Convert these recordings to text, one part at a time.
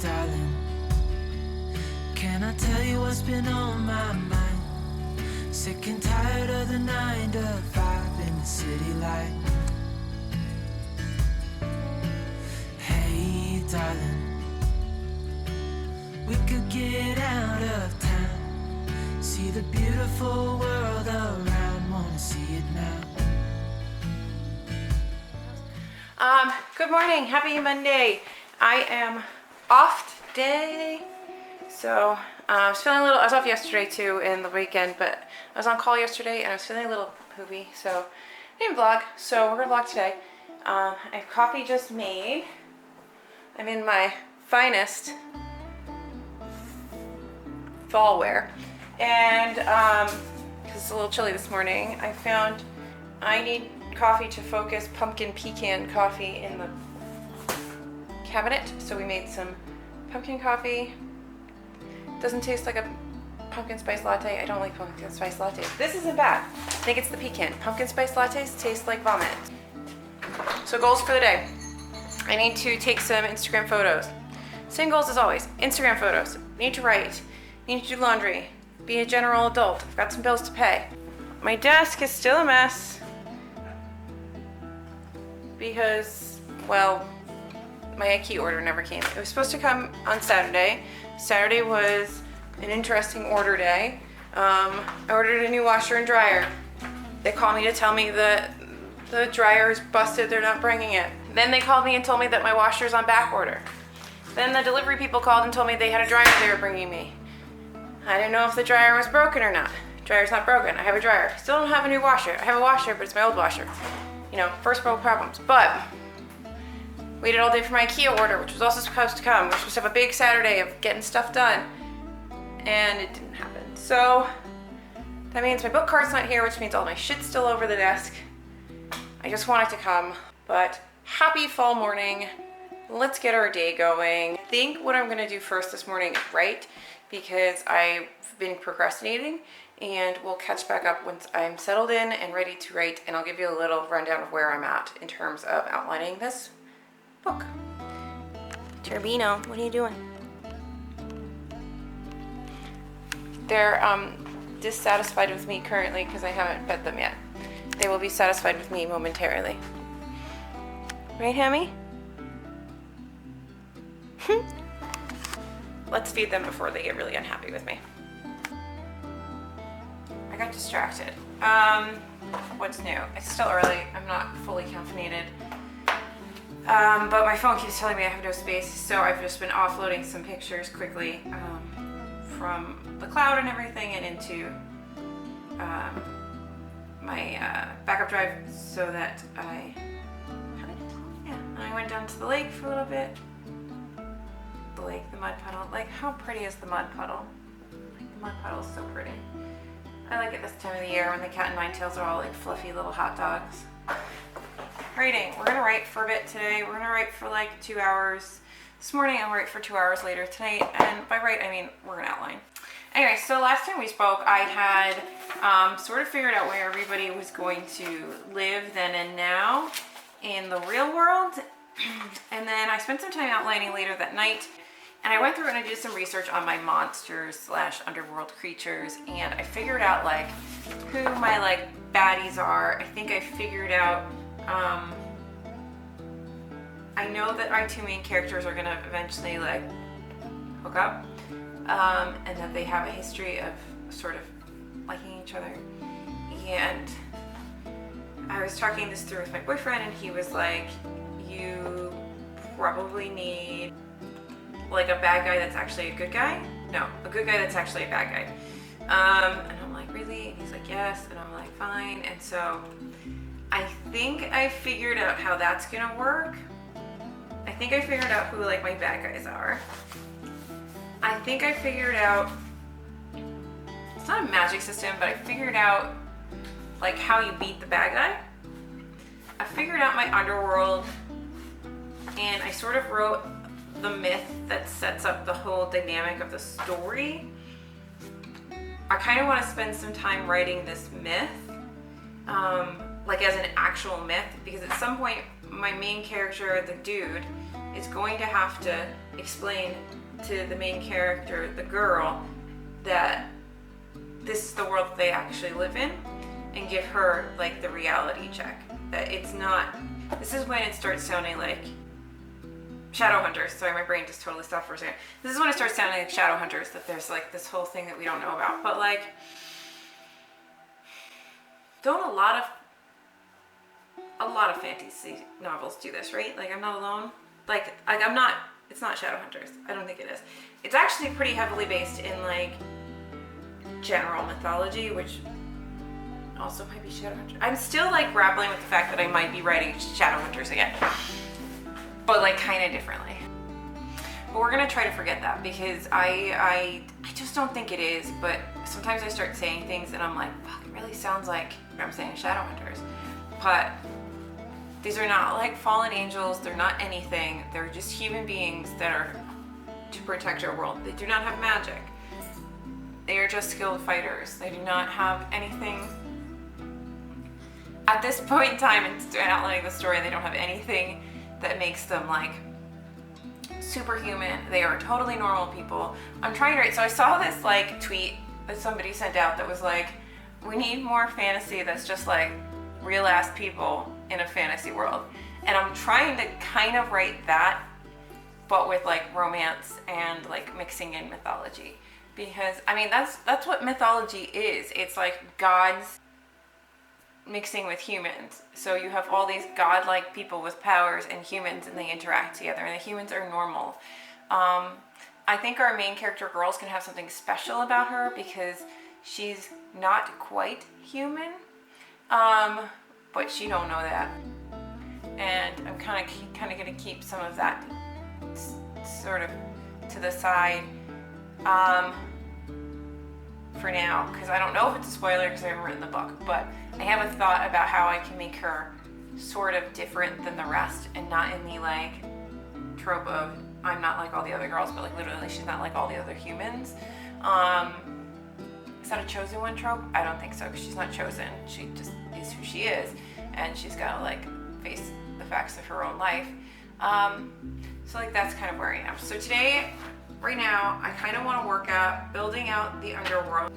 darling, can I tell you what's been on my mind? Sick and tired of the 9 to 5 in the city light. Hey darling, we could get out of town, see the beautiful world around, wanna see it now. Good morning, happy Monday. I am off today. So I was feeling a little, I was off yesterday too in the weekend, but I was on call yesterday and I was feeling a little poopy, so I didn't vlog. So we're gonna vlog today. I have coffee just made. I'm in my finest fall wear. And because it's a little chilly this morning, I found I need coffee to focus pumpkin pecan coffee in the cabinet. So we made some pumpkin coffee. Doesn't taste like a pumpkin spice latte. I don't like pumpkin spice lattes. This isn't bad. I think it's the pecan. Pumpkin spice lattes taste like vomit. So goals for the day. I need to take some Instagram photos. Same goals as always. Instagram photos. Need to write. Need to do laundry. Be a general adult. I've got some bills to pay. My desk is still a mess because, well, my IKEA order never came. It was supposed to come on Saturday. Saturday was an interesting order day. I ordered a new washer and dryer. They called me to tell me that the dryer is busted, they're not bringing it. Then they called me and told me that my washer's on back order. Then the delivery people called and told me they had a dryer they were bringing me. I didn't know if the dryer was broken or not. Dryer's not broken, I have a dryer. Still don't have a new washer. I have a washer, but it's my old washer. You know, first world problems. But waited all day for my IKEA order, which was also supposed to come. We were supposed to have a big Saturday of getting stuff done, and it didn't happen. So that means my book card's not here, which means all my shit's still over the desk. I just want it to come, but happy fall morning. Let's get our day going. I think what I'm gonna do first this morning is write, because I've been procrastinating, and we'll catch back up once I'm settled in and ready to write, and I'll give you a little rundown of where I'm at in terms of outlining this book. Turbino, what are you doing? They're dissatisfied with me currently because I haven't fed them yet. They will be satisfied with me momentarily. Right, Hammy? Let's feed them before they get really unhappy with me. I got distracted. What's new? It's still early. I'm not fully caffeinated. But my phone keeps telling me I have no space, so I've just been offloading some pictures quickly from the cloud and everything and into my backup drive so that I have it. Yeah, and I went down to the lake for a little bit. The lake, the mud puddle. Like, how pretty is the mud puddle? Like, the mud puddle is so pretty. I like it this time of the year when the cat and nine tails are all like fluffy little hot dogs. Writing. We're gonna write for a bit today. We're gonna write for like 2 hours this morning and write for 2 hours later tonight. And by write, I mean we're gonna outline. Anyway, so last time we spoke, I had sort of figured out where everybody was going to live then and now in the real world. And then I spent some time outlining later that night. And I went through and I did some research on my monsters / underworld creatures, and I figured out like who my like baddies are. I think I figured out, I know that our two main characters are gonna eventually like hook up, and that they have a history of sort of liking each other. And I was talking this through with my boyfriend, and he was like, you probably need like a bad guy that's actually a good guy? No, a good guy that's actually a bad guy. And I'm like, really? And he's like, yes. And I'm like, fine. And so I think I figured out how that's gonna work. I think I figured out who like my bad guys are. I think I figured out, it's not a magic system, but I figured out like how you beat the bad guy. I figured out my underworld, and I sort of wrote the myth that sets up the whole dynamic of the story. I kind of want to spend some time writing this myth, like as an actual myth, because at some point my main character, the dude, is going to have to explain to the main character, the girl, that this is the world that they actually live in, and give her like the reality check that it's not. This is when it starts sounding like Shadowhunters. Sorry, my brain just totally stopped for a second. This is when it starts sounding like Shadowhunters, that there's like this whole thing that we don't know about. But like, don't a lot of fantasy novels do this, right? Like, I'm not alone. Like I'm not. It's not Shadowhunters. I don't think it is. It's actually pretty heavily based in like general mythology, which also might be Shadowhunters. I'm still like grappling with the fact that I might be writing Shadowhunters again, but like kind of differently. But we're gonna try to forget that, because I just don't think it is. But sometimes I start saying things and I'm like, fuck, it really sounds like I'm saying Shadowhunters. But these are not like fallen angels. They're not anything. They're just human beings that are to protect our world. They do not have magic. They are just skilled fighters. They do not have anything. At this point in time, in outlining the story, they don't have anything that makes them like superhuman. They are totally normal people. I'm trying to write. So I saw this like tweet that somebody sent out that was like, we need more fantasy that's just like real ass people in a fantasy world. And I'm trying to kind of write that, but with like romance and like mixing in mythology. Because I mean, that's what mythology is. It's like gods mixing with humans. So you have all these godlike people with powers and humans, and they interact together, and the humans are normal. I think our main character girls can have something special about her because she's not quite human, but she don't know that. And I'm kind of gonna keep some of that sort of to the side for now, because I don't know if it's a spoiler because I haven't written the book, but I have a thought about how I can make her sort of different than the rest, and not in the like trope of I'm not like all the other girls, but like literally she's not like all the other humans. Is that a chosen one trope? I don't think so, because she's not chosen. She just is who she is, and she's got to like face the facts of her own life. So like that's kind of where I am. So today, right now, I kind of want to work out building out the underworld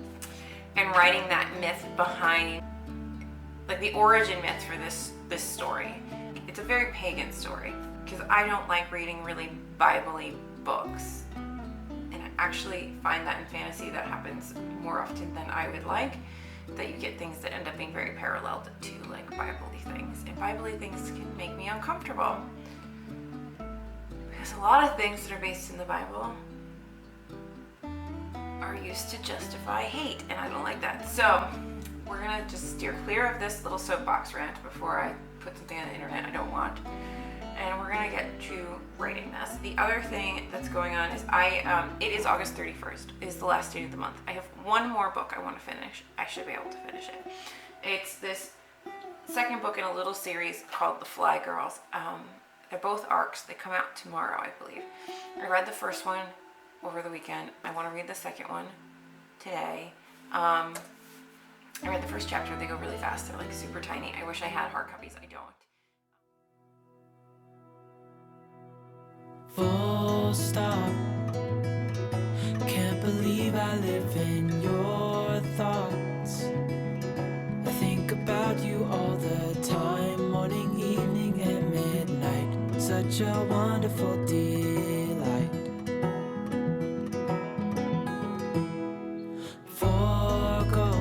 and writing that myth behind, like the origin myth for this story. It's a very pagan story, because I don't like reading really Bible-y books. And I actually find that in fantasy that happens more often than I would like, that you get things that end up being very paralleled to like Bible-y things. And Bible-y things can make me uncomfortable, because a lot of things that are based in the Bible are used to justify hate, and I don't like that. So we're gonna just steer clear of this little soapbox rant before I put something on the internet I don't want. And we're gonna get to writing this. The other thing that's going on is it is August 31st, is the last date of the month. I have one more book I want to finish. I should be able to finish it. It's this second book in a little series called The Fly Girls. They're both arcs. They come out tomorrow, I believe. I read the first one over the weekend. I want to read the second one today. I read the first chapter. They go really fast. They're like super tiny. I wish I had hard copies. I don't. Full stop. Can't believe I live in your thoughts. I think about you all the time, morning, evening, and midnight. Such a wonderful delight. Forgo,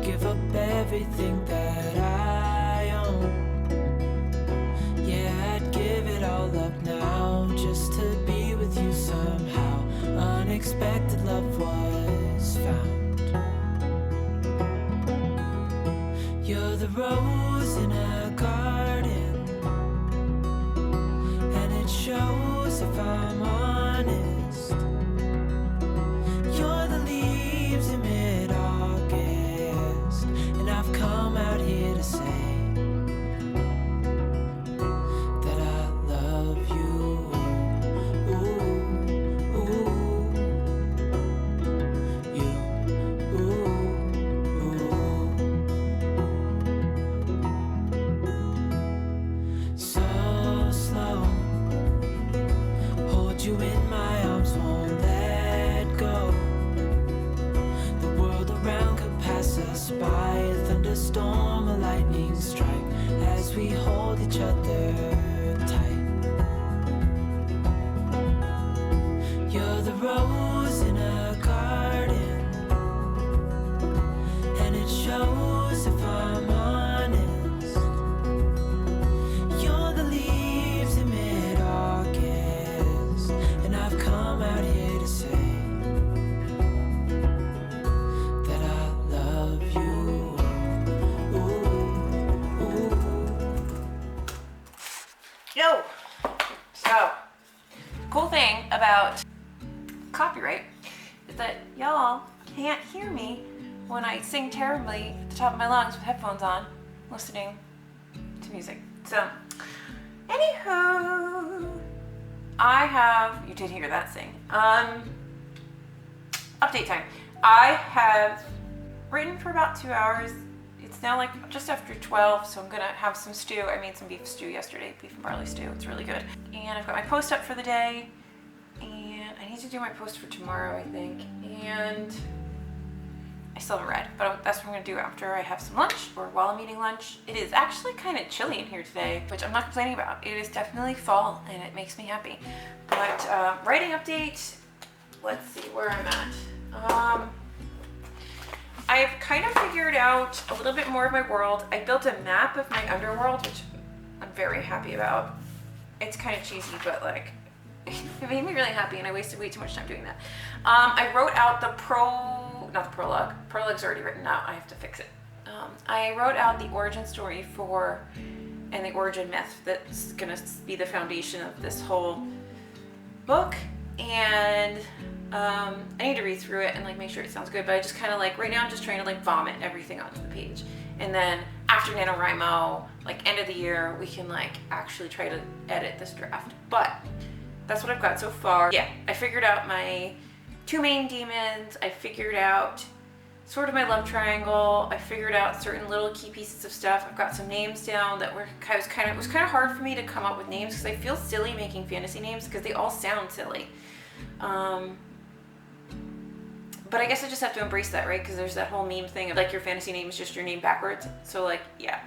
give up everything that I own. Yeah, I'd give it all up now, just to be with you somehow. Unexpected love was found. You're the rose in a garden, and it shows if I'm honest. You're the leaves in mid-August, and I've come out here to say that I love you. Ooh, ooh, you, ooh, ooh. So slow, lightning strike as we hold each other tight. You're the rose in a garden, and it shows if I'm honest. You're the leaves in mid-August, and I've come out here to say that I love you. Ooh, ooh. Yo! So, cool thing about copyright is that y'all can't hear me when I sing terribly at the top of my lungs with headphones on, listening to music. So, anywho, you did hear that sing. Update time. I have written for about 2 hours. It's now like just after 12, so I'm gonna have some stew. I made some beef stew yesterday, beef and barley stew. It's really good. And I've got my post up for the day, and I need to do my post for tomorrow, I think. And I still haven't read, but that's what I'm gonna do after I have some lunch or while I'm eating lunch. It is actually kind of chilly in here today, which I'm not complaining about. It is definitely fall, and it makes me happy. But writing update, let's see where I'm at. I've kind of figured out a little bit more of my world. I built a map of my underworld, which I'm very happy about. It's kind of cheesy, but like, it made me really happy, and I wasted way too much time doing that. I wrote out not the prologue. Prologue's already written out. I have to fix it. I wrote out the origin story and the origin myth that's gonna be the foundation of this whole book, and I need to read through it and like make sure it sounds good, but I just kind of like, right now I'm just trying to like vomit everything onto the page. And then after NaNoWriMo, like end of the year, we can like actually try to edit this draft. But that's what I've got so far. Yeah, I figured out my 2 main demons. I figured out sort of my love triangle. I figured out certain little key pieces of stuff. I've got some names down that it was kind of hard for me to come up with names because I feel silly making fantasy names because they all sound silly. But I guess I just have to embrace that, right? Because there's that whole meme thing of like your fantasy name is just your name backwards. So like, yeah.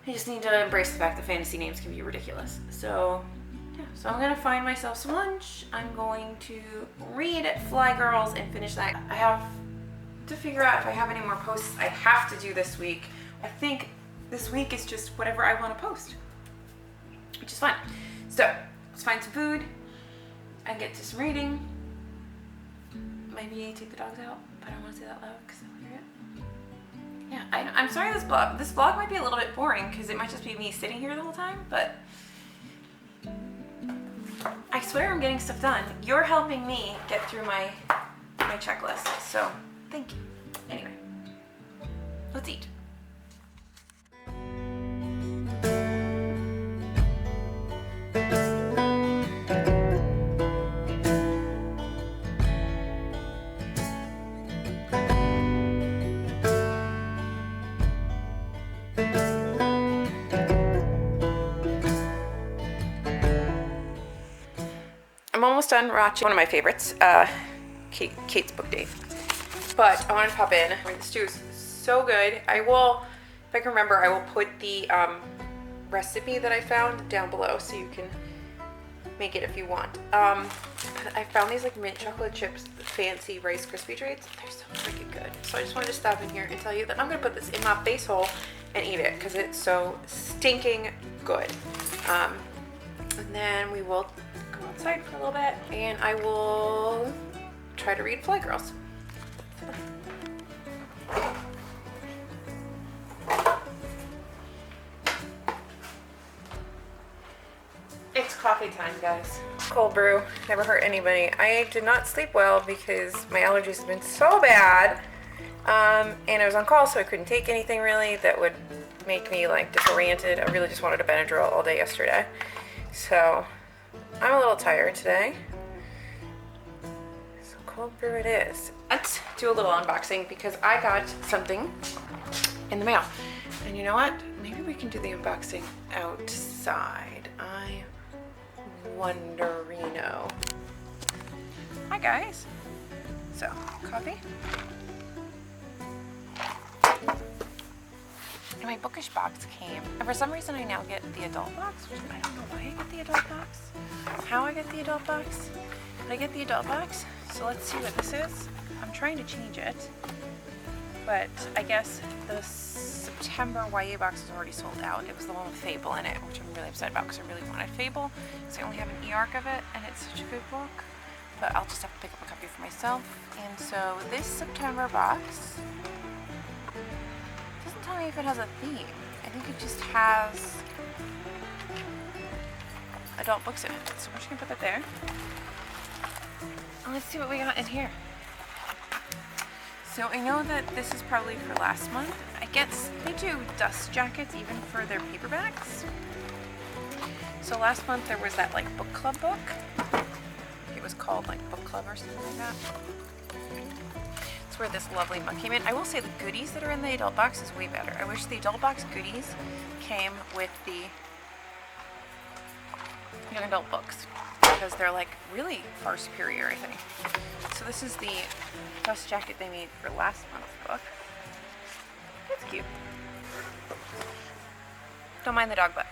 I just need to embrace the fact that fantasy names can be ridiculous. So, yeah. So I'm going to find myself some lunch. I'm going to read Fly Girls and finish that. I have to figure out if I have any more posts I have to do this week. I think this week is just whatever I want to post, which is fun. So, let's find some food and get to some reading. Maybe take the dogs out, but I don't want to say that loud because they'll hear it. Yeah, I'm sorry this vlog might be a little bit boring because it might just be me sitting here the whole time, but I swear I'm getting stuff done. You're helping me get through my checklist, so thank you. Anyway, let's eat. I'm almost done watching one of my favorites, Kate's Book Date. But I wanted to pop in. The stew is so good. I will, if I can remember, I will put the recipe that I found down below so you can make it if you want. I found these like mint chocolate chips, fancy Rice Krispie treats. They're so freaking good. So I just wanted to stop in here and tell you that I'm gonna put this in my face hole and eat it because it's so stinking good. And then we will go outside for a little bit and I will try to read Fly Girls. It's coffee time, guys. Cold brew, never hurt anybody. I did not sleep well because my allergies have been so bad. And I was on call, so I couldn't take anything really that would make me like disoriented. I really just wanted a Benadryl all day yesterday. So I'm a little tired today. So cold brew it is. Let's do a little unboxing because I got something in the mail. And you know what? Maybe we can do the unboxing outside. I wonderino. Hi guys. So, coffee. And my bookish box came. And for some reason I now get the adult box, which I don't know why I get the adult box. How I get the adult box. But I get the adult box. So let's see what this is. I'm trying to change it. But I guess the September YA box is already sold out. It was the one with Fable in it, which I'm really upset about because I really wanted Fable. So I only have an e-arc of it, and it's such a good book. But I'll just have to pick up a copy for myself. And so this September box doesn't tell me if it has a theme. I think it just has adult books in it. So we're just gonna put that there. And let's see what we got in here. So I know that this is probably for last month. I guess they do dust jackets even for their paperbacks. So last month there was that like book club book. It was called like book club or something like that. That's where this lovely mug came in. I will say the goodies that are in the adult box is way better. I wish the adult box goodies came with the young adult books because they're like really far superior, I think. So this is the dust jacket they made for last month's book. It's cute. Don't mind the dog butt.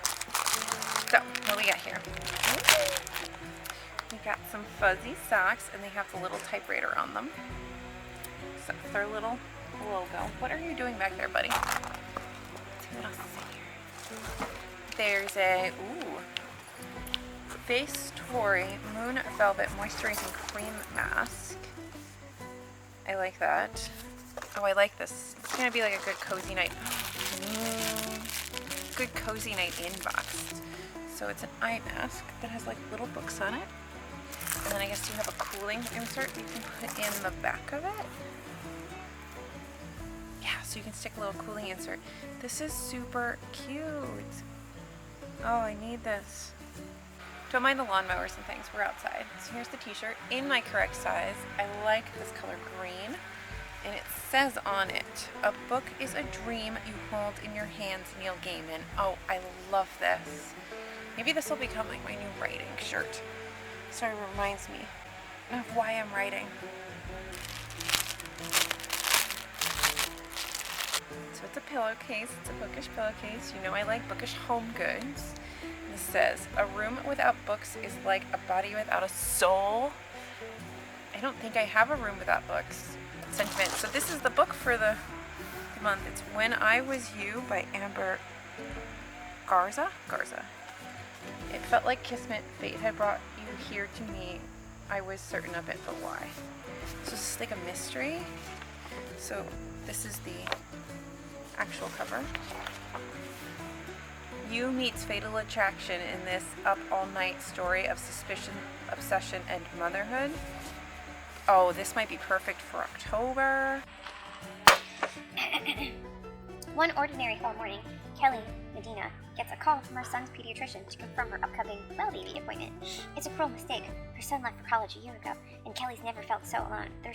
So, what do we got here? We got some fuzzy socks, and they have the little typewriter on them. So that's their little logo. What are you doing back there, buddy? Let's see what else is in here. There's a, Face Tory Moon Velvet Moisturizing Cream Mask. I like that. Oh, I like this. It's gonna be like a good cozy night. Good cozy night in box. So it's an eye mask that has like little books on it. And then I guess you have a cooling insert you can put in the back of it. Yeah, so you can stick a little cooling insert. This is super cute. Oh, I need this. Don't mind the lawnmowers and things, we're outside. So here's the t-shirt in my correct size. I like this color green. And it says on it, a book is a dream you hold in your hands, Neil Gaiman. Oh, I love this. Maybe this will become like my new writing shirt. So it reminds me of why I'm writing. So it's a pillowcase, it's a bookish pillowcase. You know I like bookish home goods. This says, a room without books is like a body without a soul. I don't think I have a room without books. Sentiment. So this is the book for the month. It's When I Was You by Amber Garza. It felt like Kismet. Fate had brought you here to me. I was certain of it, but why? So this is like a mystery. So this is the actual cover. You meets fatal attraction in this up all night story of suspicion, obsession, and motherhood. Oh, this might be perfect for October. One ordinary fall morning, Kelly Medina gets a call from her son's pediatrician to confirm her upcoming well-baby appointment. It's a cruel mistake. Her son left for college a year ago, and Kelly's never felt so alone. The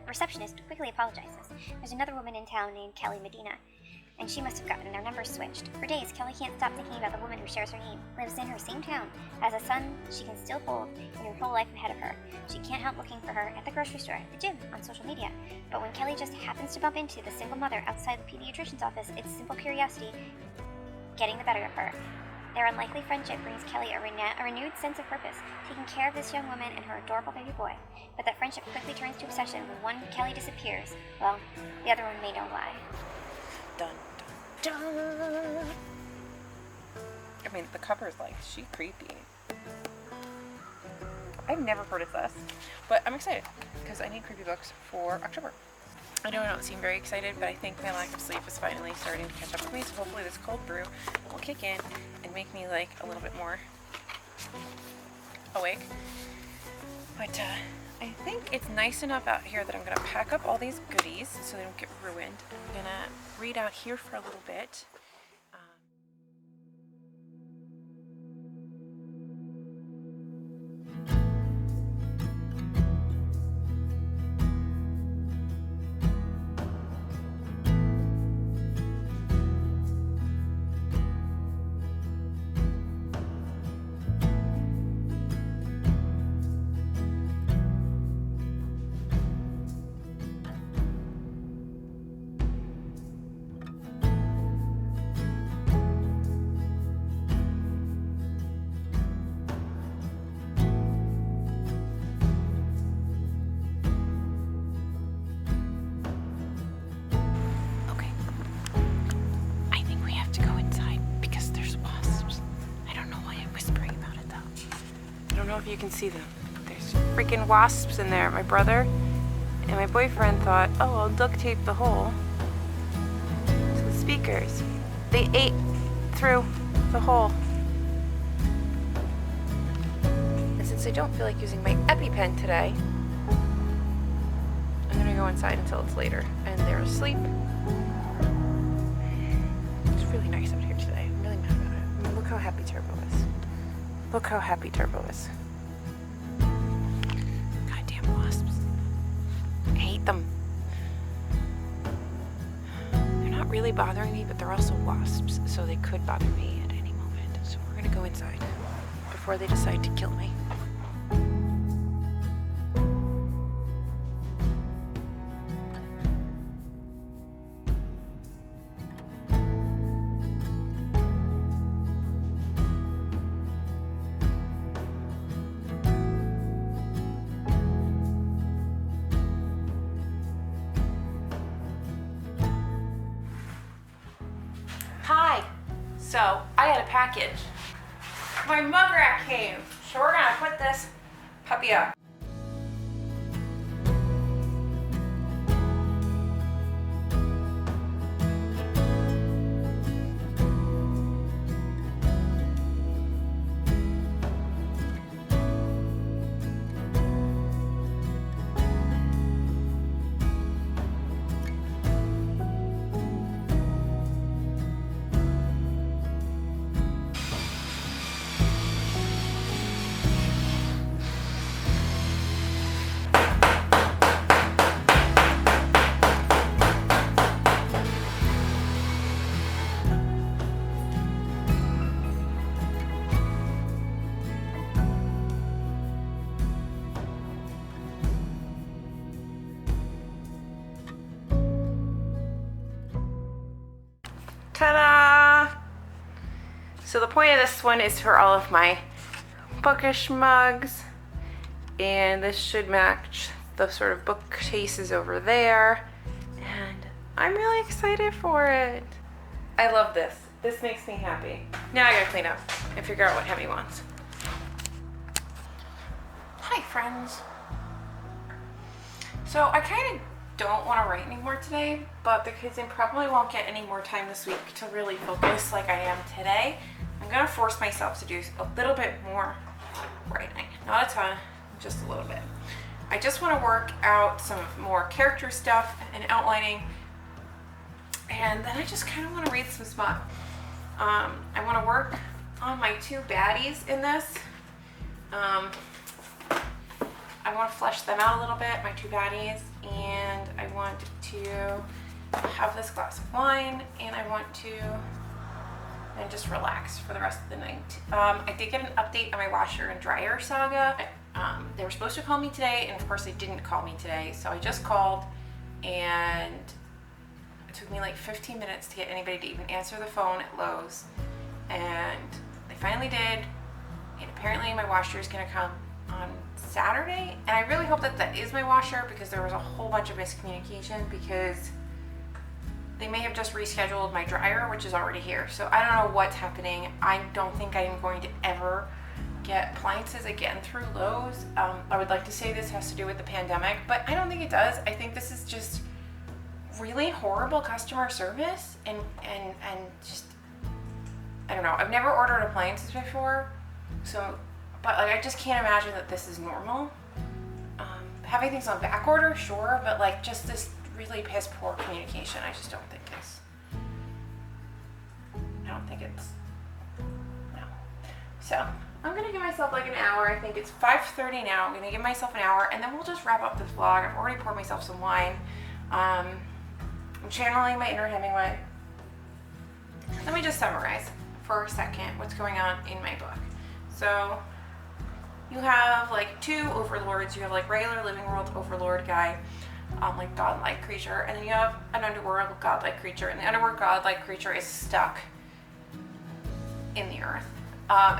receptionist quickly apologizes. There's another woman in town named Kelly Medina, and she must have gotten their numbers switched. For days, Kelly can't stop thinking about the woman who shares her name, lives in her same town, has a son she can still hold, and her whole life ahead of her. She can't help looking for her at the grocery store, at the gym, on social media. But when Kelly just happens to bump into the single mother outside the pediatrician's office, it's simple curiosity getting the better of her. Their unlikely friendship brings Kelly a renewed sense of purpose, taking care of this young woman and her adorable baby boy. But that friendship quickly turns to obsession when one Kelly disappears. Well, the other one may know why. Dun, dun, dun. I mean, the cover's like, she creepy. I've never heard of this, but I'm excited because I need creepy books for October. I know I don't seem very excited, but I think my lack of sleep is finally starting to catch up with me, so hopefully this cold brew will kick in and make me like a little bit more awake. But I think it's nice enough out here that I'm going to pack up all these goodies so they don't get ruined. I'm going to read out here for a little bit. don't know if you can see them. There's freaking wasps in there. My brother and my boyfriend thought, oh, I'll duct tape the hole to the speakers. They ate through the hole. And since I don't feel like using my EpiPen today, I'm gonna go inside until it's later. And they're asleep. It's really nice out here today. I'm really mad about it. I mean, look how happy Turbo is. Look how happy Turbo is. Goddamn wasps. I hate them. They're not really bothering me, but they're also wasps, so they could bother me at any moment. So we're gonna go inside before they decide to kill me. Hi. So, I had a package. My mug rack came. So we're gonna put this puppy up. Ta-da! So the point of this one is for all of my bookish mugs, and this should match the sort of bookcases over there, and I'm really excited for it. I love this. This makes me happy. Now I gotta clean up and figure out what Hemi wants. Hi, friends. So I kind of don't want to write anymore today, but because I probably won't get any more time this week to really focus like I am today, I'm gonna force myself to do a little bit more writing. Not a ton, just a little bit. I just want to work out some more character stuff and outlining, and then I just kind of want to read some smut. I want to work on my two baddies in this. I want to flesh them out a little bit, my two baddies, and I want to have this glass of wine, and I want to and just relax for the rest of the night. I did get an update on my washer and dryer saga. They were supposed to call me today, and of course they didn't call me today, so I just called, and it took me like 15 minutes to get anybody to even answer the phone at Lowe's, and they finally did, and apparently my washer is gonna come on Saturday, and I really hope that that is my washer, because there was a whole bunch of miscommunication, because they may have just rescheduled my dryer, which is already here. So I don't know what's happening. I don't think I'm going to ever get appliances again through Lowe's. I would like to say this has to do with the pandemic, but I don't think it does. I think this is just really horrible customer service, and just, I don't know. I've never ordered appliances before, so, but like I just can't imagine that this is normal. Having things on back order, sure, but like just this really piss poor communication, I just don't think it's, no. So I'm gonna give myself like an hour. I think it's 5:30 now. I'm gonna give myself an hour, and then we'll just wrap up this vlog. I've already poured myself some wine. I'm channeling my inner Hemingway. Let me just summarize for a second what's going on in my book. So you have like two overlords. You have like regular living world overlord guy, like godlike creature, and then you have an underworld godlike creature, and the underworld godlike creature is stuck in the earth,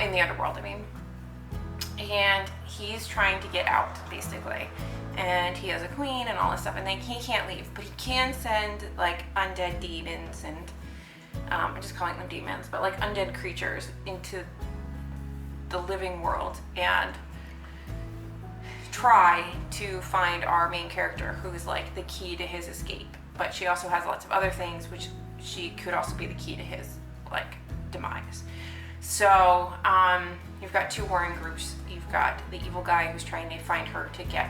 in the underworld, I mean, and he's trying to get out basically, and he has a queen and all this stuff, and then he can't leave, but he can send like undead demons, and I'm just calling them demons, but like undead creatures into the living world, and try to find our main character, who is like the key to his escape. But she also has lots of other things, which she could also be the key to his like demise. So you've got two warring groups. You've got the evil guy who's trying to find her to get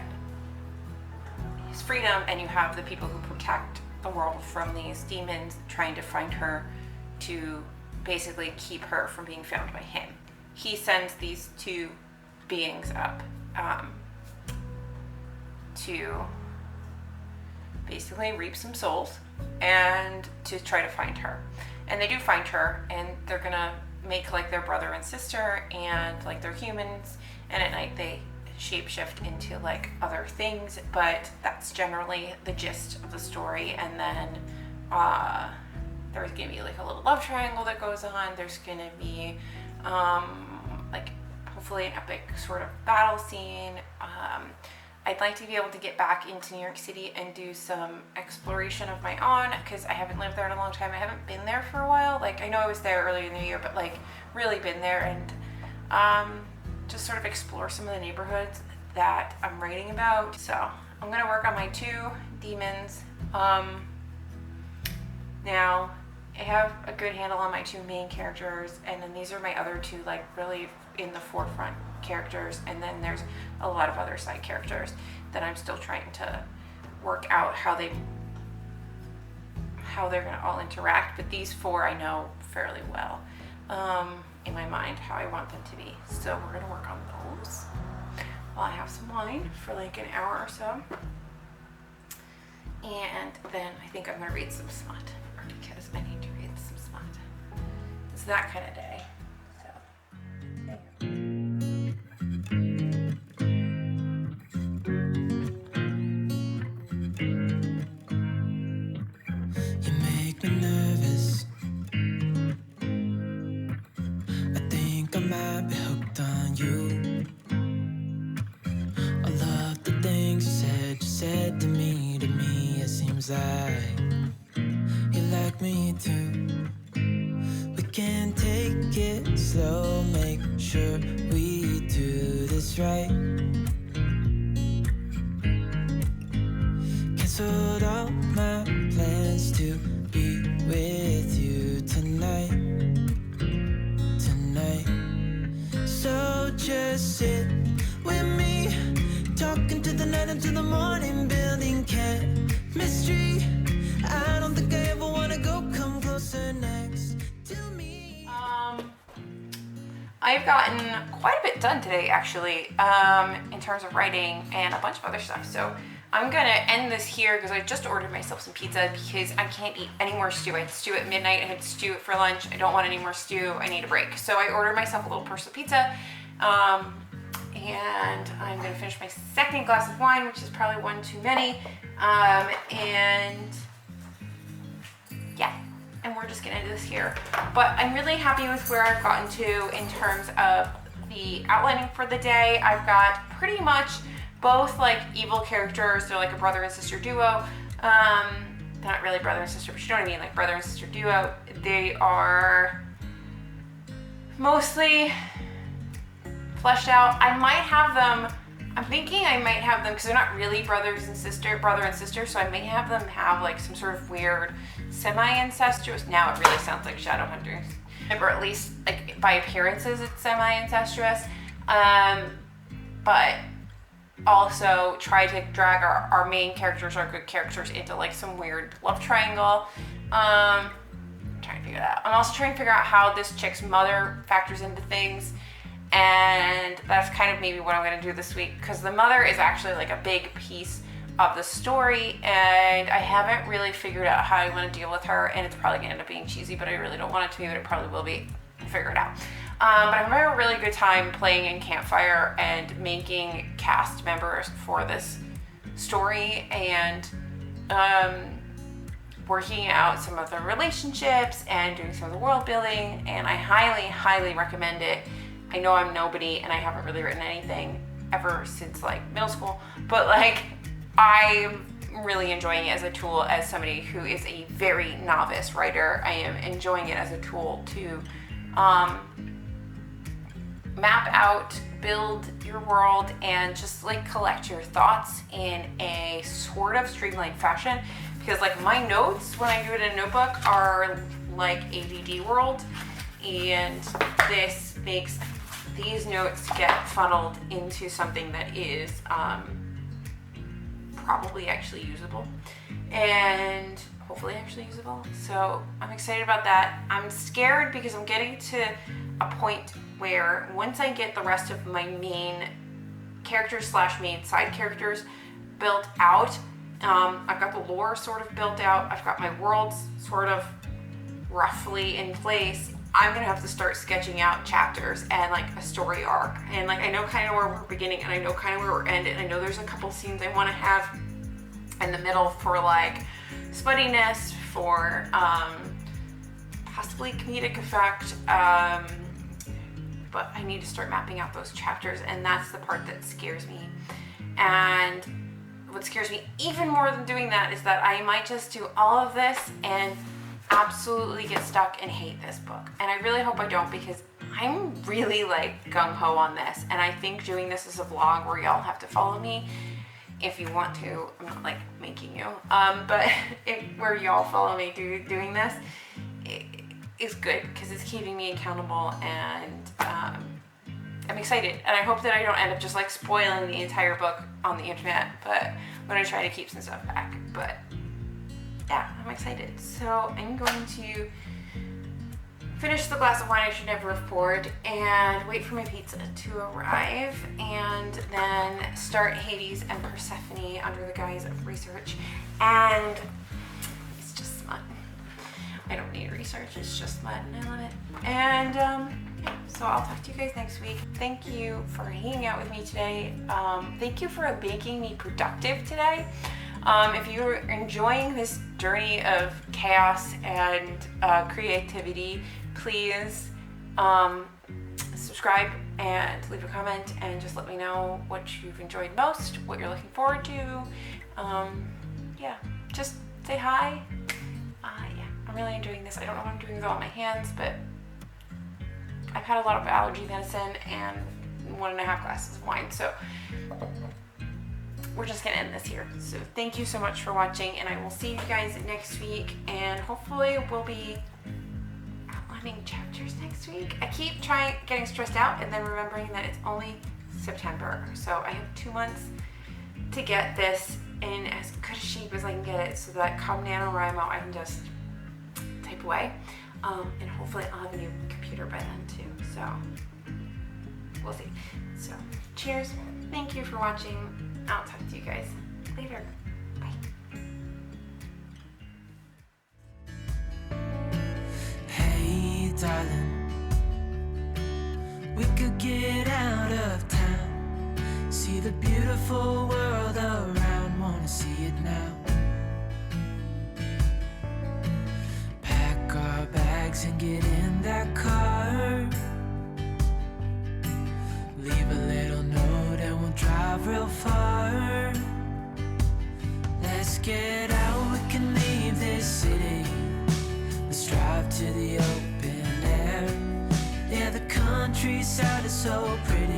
his freedom, and you have the people who protect the world from these demons, trying to find her to basically keep her from being found by him. He sends these two beings up to basically reap some souls and to try to find her. And they do find her, and they're gonna make like their brother and sister, and like they're humans, and at night they shapeshift into like other things, but that's generally the gist of the story. And then there's gonna be like a little love triangle that goes on. There's gonna be like hopefully an epic sort of battle scene. I'd like to be able to get back into New York City and do some exploration of my own, because I haven't lived there in a long time. I haven't been there for a while. Like, I know I was there earlier in the year, but like really been there, and just sort of explore some of the neighborhoods that I'm writing about. So I'm gonna work on my two demons. Now I have a good handle on my two main characters, and then these are my other two like really in the forefront characters, and then there's a lot of other side characters that I'm still trying to work out how they're gonna all interact. But these four I know fairly well in my mind how I want them to be. So we're gonna work on those while I have some wine for like an hour or so, and then I think I'm gonna read some smut, because I need to read some smut. It's that kind of day. So there you go. You make me nervous. I think I might be hooked on you. All of the things you said to me, it seems like you like me too. We can take it slow, make sure we do this right. Canceled all my plans to be with you tonight. So just sit with me, talking to the night until the morning, building chemistry. I don't think I ever wanna go, come closer next to me. I've gotten quite a bit done today, actually, in terms of writing and a bunch of other stuff. So I'm gonna end this here, because I just ordered myself some pizza, because I can't eat any more stew. I had stew at midnight, I had stew for lunch. I don't want any more stew, I need a break. So I ordered myself a little personal pizza, and I'm gonna finish my second glass of wine, which is probably one too many, and yeah, and we're just gonna end this here. But I'm really happy with where I've gotten to in terms of the outlining for the day. I've got pretty much both like evil characters. They're like a brother and sister duo. They're not really brother and sister, but you know what I mean, like brother and sister duo. They are mostly fleshed out. I might have them, I'm thinking I might have them, because they're not really brother and sister, so I may have them have like some sort of weird semi-incestuous, now it really sounds like Shadowhunters, or at least like by appearances it's semi-incestuous, but also try to drag our main characters, our good characters, into like some weird love triangle. I'm trying to figure that out. I'm also trying to figure out how this chick's mother factors into things, and that's kind of maybe what I'm going to do this week, because the mother is actually like a big piece of the story, and I haven't really figured out how I want to deal with her, and it's probably going to end up being cheesy, but I really don't want it to be, but it probably will be. I'll figure it out. But I'm having a really good time playing in Campfire and making cast members for this story, and working out some of the relationships and doing some of the world building, and I highly, highly recommend it. I know I'm nobody and I haven't really written anything ever since like middle school, but like I'm really enjoying it as a tool. As somebody who is a very novice writer, I am enjoying it as a tool to map out build your world and just like collect your thoughts in a sort of streamlined fashion, because like my notes when I do it in a notebook are like ADD world, and this makes these notes get funneled into something that is probably actually usable and hopefully actually usable. So I'm excited about that. I'm scared because I'm getting to a point where once I get the rest of my main characters / main side characters built out, I've got the lore sort of built out, I've got my worlds sort of roughly in place, I'm gonna have to start sketching out chapters and like a story arc. And like I know kind of where we're beginning and I know kind of where we're ending. I know there's a couple scenes I want to have in the middle for like smuttiness, for possibly comedic effect, but I need to start mapping out those chapters, and that's the part that scares me. And what scares me even more than doing that is that I might just do all of this and absolutely get stuck and hate this book. And I really hope I don't, because I'm really like gung-ho on this, and I think doing this as a vlog where y'all have to follow me if you want to. I'm not like making you, but where y'all follow me doing this is good because it's keeping me accountable, and I'm excited, and I hope that I don't end up just like spoiling the entire book on the internet, but I'm gonna try to keep some stuff back. But yeah, I'm excited. So I'm going to finish the glass of wine I should never have poured and wait for my pizza to arrive, and then start Hades and Persephone under the guise of research. And it's just smut. I don't need research, it's just smut and I love it. And yeah, so I'll talk to you guys next week. Thank you for hanging out with me today. Thank you for making me productive today. If you're enjoying this journey of chaos and creativity, please subscribe and leave a comment and just let me know what you've enjoyed most, what you're looking forward to. Yeah, just say hi. Yeah, I'm really enjoying this. I don't know what I'm doing with all my hands, but I've had a lot of allergy medicine and 1.5 glasses of wine, so we're just gonna end this here. So thank you so much for watching, and I will see you guys next week, and hopefully we'll be outlining chapters next week. I keep getting stressed out and then remembering that it's only September, so I have 2 months to get this in as good a shape as I can get it, so that come NaNoWriMo I can just type away, and hopefully I'll have a new computer by then too, so we'll see. So cheers, thank you for watching. I'll talk to you guys later. Bye. Hey, darling, we could get out of town, see the beautiful world around, wanna see it now. Pack our bags and get in that car, leave a little note and we'll drive real far. Let's get out, we can leave this city. Let's drive to the open air. Yeah, the countryside is so pretty.